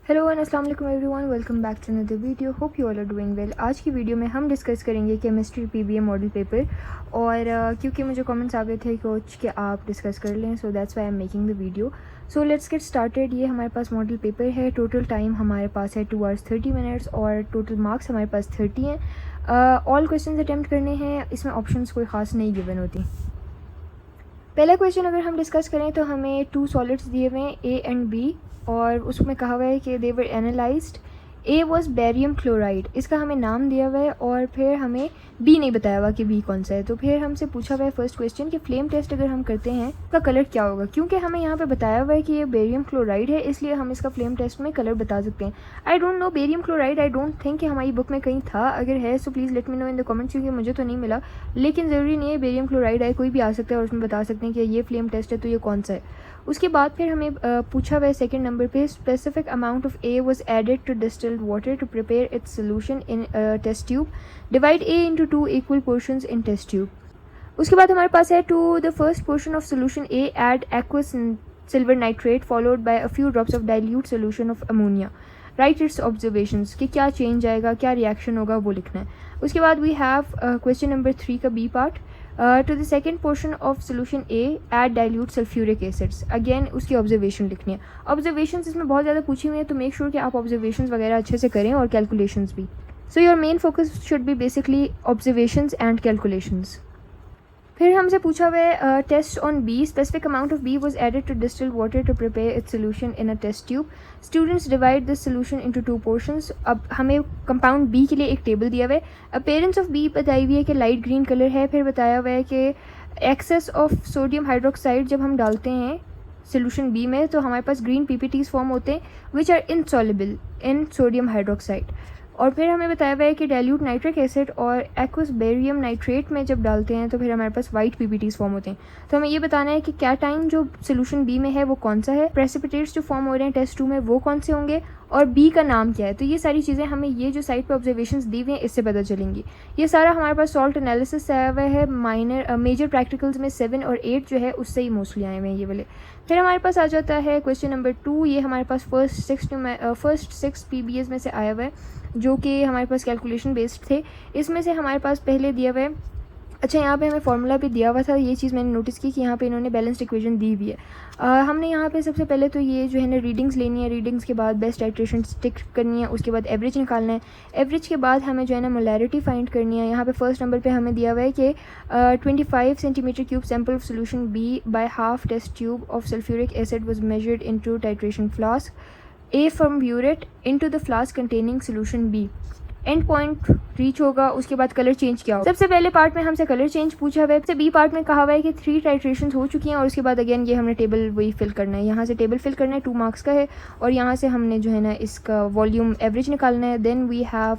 Hello and अस्सलाम वालेकुम everyone, welcome back to another video. Hope you all are doing well. आज की video में हम डिस्कस करेंगे केमिस्ट्री पीबीए मॉडल पेपर। और क्योंकि मुझे कमेंट्स आ गए थे कोच कि आप डिस्कस कर लें, so that's why I am making the video. So let's get started. ये हमारे पास मॉडल पेपर है। टोटल टाइम हमारे पास है 2 hours 30 minutes और टोटल मार्क्स हमारे पास 30 हैं। ऑल क्वेश्चन अटैम्प्ट करने हैं। इसमें ऑप्शंस कोई ख़ास नहीं गिवन होती। पहला क्वेश्चन अगर हम डिस्कस करें तो हमें 2 सॉलिड्स दिए हुए हैं ए एंड बी, और उसमें कहा हुआ है कि they were analysed. A was barium chloride, इसका हमें नाम दिया हुआ है, और फिर हमें बी नहीं बताया हुआ कि बी कौन सा है। तो फिर हमसे पूछा हुआ है फर्स्ट क्वेश्चन कि फ्लेम टेस्ट अगर हम करते हैं उसका कलर क्या होगा। क्योंकि हमें यहाँ पे बताया हुआ है कि ये बेरियम क्लोराइड है, इसलिए हम इसका फ्लेम टेस्ट में कलर बता सकते हैं। I don't know barium chloride, I don't think कि हमारी बुक में कहीं था। अगर है so please let me know in the comments, क्योंकि मुझे तो नहीं मिला। लेकिन ज़रूरी नहीं है बेरियम क्लोराइड है, कोई भी आ सकता है और उसमें बता सकते हैं कि ये फ्लेम टेस्ट है तो ये कौन सा है। उसके बाद फिर हमें पूछा हुआ है सेकंड नंबर पे, specific amount of A was added to distilled water to prepare its solution in test tube. Divide A into 2 equal portions in test tube. उसके बाद हमारे पास है to the first portion of solution A add aqueous silver nitrate followed by a few drops of dilute solution of ammonia. Write its observations कि क्या change आएगा, क्या reaction होगा, वो लिखना है। उसके बाद वी हैव क्वेश्चन नंबर 3 का B part. To the second portion of solution A add dilute sulphuric acids. Again उसकी ऑब्जर्वेशन लिखनी है। ऑब्जर्वेशंस इसमें बहुत ज़्यादा पूछी हुई है, तो मेक श्योर कि आप ऑब्जर्वेशंस वगैरह अच्छे से करें और कैलकुलेशंस भी। So your main focus should be basically observations and calculations. फिर हमसे पूछा हुआ है test on B, specific amount of B was added to distilled water to prepare its solution in a test tube. Students divide this solution into 2 portions. अब हमें compound B के लिए एक टेबल दिया हुआ है। अपीयरेंस ऑफ बी बताई हुई है कि लाइट ग्रीन कलर है। फिर बताया हुआ है कि एक्सेस ऑफ सोडियम हाइड्रोक्साइड जब हम डालते हैं सोल्यूशन बी में तो हमारे पास ग्रीन पीपीटीज फॉर्म होते हैं which are insoluble in sodium hydroxide. और फिर हमें बताया हुआ है कि डाइल्यूट नाइट्रिक एसिड और एक्वस बेरियम नाइट्रेट में जब डालते हैं तो फिर हमारे पास वाइट पीपीटीज फॉर्म होते हैं। तो हमें ये बताना है कि कैटाइन जो सोल्यूशन बी में है वो कौन सा है, प्रेसिपिटेट्स जो फॉर्म हो रहे हैं टेस्ट 2 में वो कौन से होंगे, और बी का नाम क्या है। तो ये सारी चीज़ें हमें ये जो साइट पे ऑब्जर्वेशंस दी हुई हैं इससे पता चलेंगी। ये सारा हमारे पास सॉल्ट एनालिसिस आया हुआ है। मेजर प्रैक्टिकल्स में 7 और 8 जो है उससे ही मोस्टली आए हुए हैं ये वाले। फिर हमारे पास आ जाता है क्वेश्चन नंबर 2। ये हमारे पास फर्स्ट 6 पीबीएस में से आया हुआ है, जो कि हमारे पास कैलकुलेशन बेस्ड थे। इसमें से हमारे पास पहले दिया हुआ है, अच्छा यहाँ पे हमें फार्मूला भी दिया हुआ था। ये चीज़ मैंने नोटिस की कि यहाँ पे इन्होंने बैलेंस्ड इक्वेशन दी हुई है। हमने यहाँ पे सबसे पहले तो ये जो है ना रीडिंग्स लेनी है। रीडिंग्स के बाद बेस्ट टाइट्रेशन स्टिक करनी है। उसके बाद एवरेज निकालना है। एवरेज के बाद हमें जो है ना मोलैरिटी फाइंड करनी है। यहाँ पे फर्स्ट नंबर पे हमें दिया हुआ है कि 25 centimetre cube sample of solution B by half test tube of sulphuric acid was measured into titration flask A from burette into the flask containing solution B. End point reach होगा। उसके बाद colour change क्या होगा। सबसे पहले part में हमसे colour change पूछा हुआ है। सबसे बी पार्ट में कहा हुआ है कि 3 टाइट्रेशन हो चुकी हैं, और उसके बाद अगेन ये हमने टेबल वही फिल करना है। यहाँ से टेबल फिल करना है, 2 मार्क्स का है, और यहाँ से हमने जो है ना इसका वॉल्यूम एवरेज निकालना है। Then we have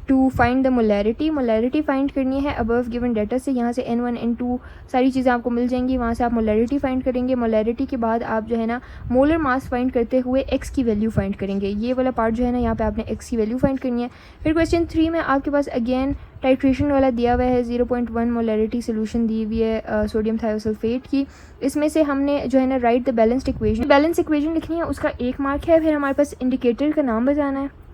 to find the molarity. Molarity find करनी है अबव गिवन डाटा से। यहाँ से N1 N2 सारी चीज़ें आपको मिल जाएंगी। वहाँ से आप मोलैरिटी फाइंड करेंगे। मोलैरिटी के बाद आप जो है ना मोलर मास फाइंड करते हुए x की वैल्यू फाइंड करेंगे। ये वाला पार्ट जो है ना यहाँ पे आपने x की वैल्यू फाइंड करनी है। फिर क्वेश्चन 3 में आपके पास अगेन टाइट्रेशन वाला दिया हुआ है। 0.1 मोलैरिटी सोल्यूशन दी हुई है सोडियम थायोसल्फेट की। इसमें से हमने जो है ना right the balanced equation, balance equation लिखनी है, उसका 1 मार्क है। फिर हमारे पास इंडिकेटर का नाम बताना है।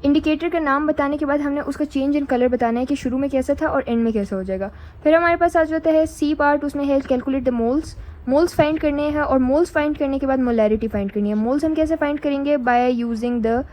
इंडिकेटर का नाम बताने के बाद हमने उसका चेंज इन कलर बताना है कि शुरू में कैसा था और एंड में कैसा हो जाएगा। फिर हमारे पास आ जाता है सी पार्ट, उसमें है calculate the moles. Moles find करने हैं, और मोल्स फाइंड करने के बाद मोलैरिटी फाइंड करनी है। मोल्स हम कैसे फाइंड करेंगे, by using the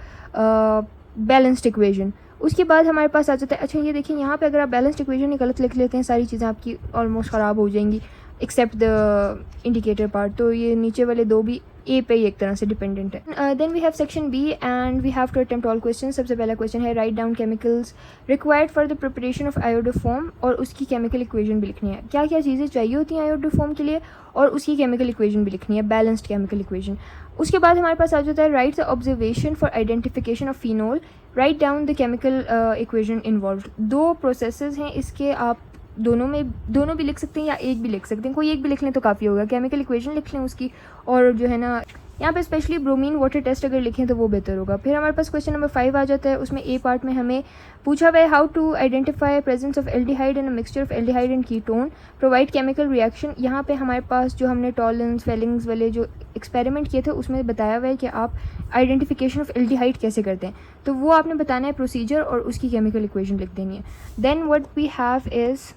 balanced equation. उसके बाद हमारे पास आ जाता है, अच्छा ये देखिए यहाँ पे अगर आप बैलेंस्ड इक्वेशन ही गलत लिख लेते हैं सारी चीज़ें आपकी ऑलमोस्ट ख़राब हो जाएंगी एक्सेप्ट द इंडिकेटर पार्ट। तो ये नीचे वाले 2 भी ए पे ही एक तरह से डिपेंडेंट है। Then we have section B and we have to attempt all question. सबसे पहला क्वेश्चन है write down chemicals required for the preparation of iodoform, और उसकी केमिकल इक्वेशन भी लिखनी है। क्या क्या चीज़ें चाहिए होती हैं आयोडोफॉर्म के लिए, और उसकी केमिकल इक्वेशन भी लिखनी है, बैलेंस्ड केमिकल इक्वेशन। उसके बाद हमारे पास आ जाता है right the observation for identification of phenol, write down the chemical equation involve. 2 processes हैं इसके, आप दोनों भी लिख सकते हैं या एक भी लिख सकते हैं। कोई एक भी लिख लें तो काफ़ी होगा। केमिकल इक्वेशन लिख लें उसकी, और जो है ना यहाँ पे स्पेशली ब्रोमीन वाटर टेस्ट अगर लिखें तो वो बेहतर होगा। फिर हमारे पास क्वेश्चन नंबर 5 आ जाता है। उसमें ए पार्ट में हमें पूछा हुआ है how to identify presence of aldehyde in a mixture of aldehyde and ketone, provide chemical reaction. यहाँ पे हमारे पास जो हमने टॉलरेंस फेलिंग्स वाले जो एक्सपेरिमेंट किए थे उसमें बताया हुआ है कि आप आइडेंटिफिकेशन ऑफ एल्डिहाइड कैसे करते हैं, तो वो आपने बताना है प्रोसीजर और उसकी केमिकल इक्वेशन लिख देनी है। Then what we have is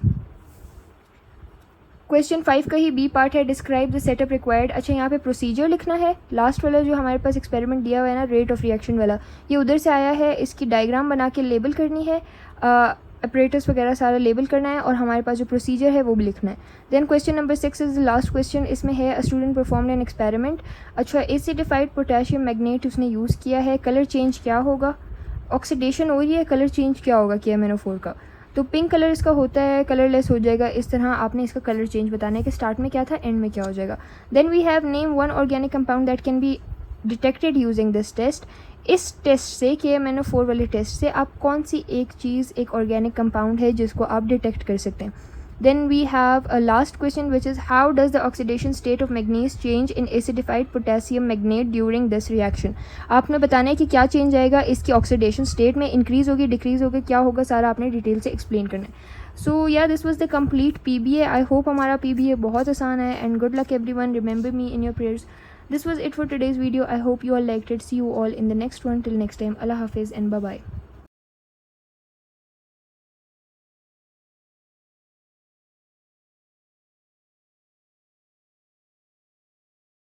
question 5 का ही बी पार्ट है, डिस्क्राइब द सेटअप रिक्वायर्ड। अच्छा, यहाँ पे प्रोसीजर लिखना है। लास्ट वाला जो हमारे पास एक्सपेरिमेंट दिया हुआ है ना, रेट ऑफ रिएक्शन वाला, ये उधर से आया है। इसकी डायग्राम बना के लेबल करनी है, ऑपरेटर्स वगैरह सारा लेबल करना है और हमारे पास जो प्रोसीजर है वो भी लिखना है। Then question number 6 is the last question. इसमें है a student performed an experiment. अच्छा, एसिडिफाइड पोटेशियम मैग्नेट उसने यूज़ किया है। कलर चेंज क्या होगा? ऑक्सीडेशन हो रही है, कलर चेंज क्या होगा KMnO4 का? तो पिंक कलर इसका होता है, कलरलेस हो जाएगा। इस तरह आपने इसका कलर चेंज बताना है कि स्टार्ट में क्या था, एंड में क्या हो जाएगा। Then we have name one organic compound that can be detected using this test. इस टेस्ट से KMnO4 वाले टेस्ट से आप कौन सी एक चीज़, एक ऑर्गेनिक कंपाउंड है जिसको आप डिटेक्ट कर सकते हैं। Then we have a last question which is how does the oxidation state of manganese change in acidified potassium magnate during this reaction। आपने बताना है कि क्या चेंज आएगा इसकी ऑक्सीडेशन स्टेट में, इंक्रीज होगी, डिक्रीज होगी, क्या होगा, सारा आपने डिटेल से एक्सप्लेन करना है। सो या this was the complete PBA। I hope हमारा PBA बहुत आसान है and good luck everyone, remember me in your prayers. This was it for today's video. I hope you all liked it. See you all in the next one. Till next time, Allah Hafiz and bye bye.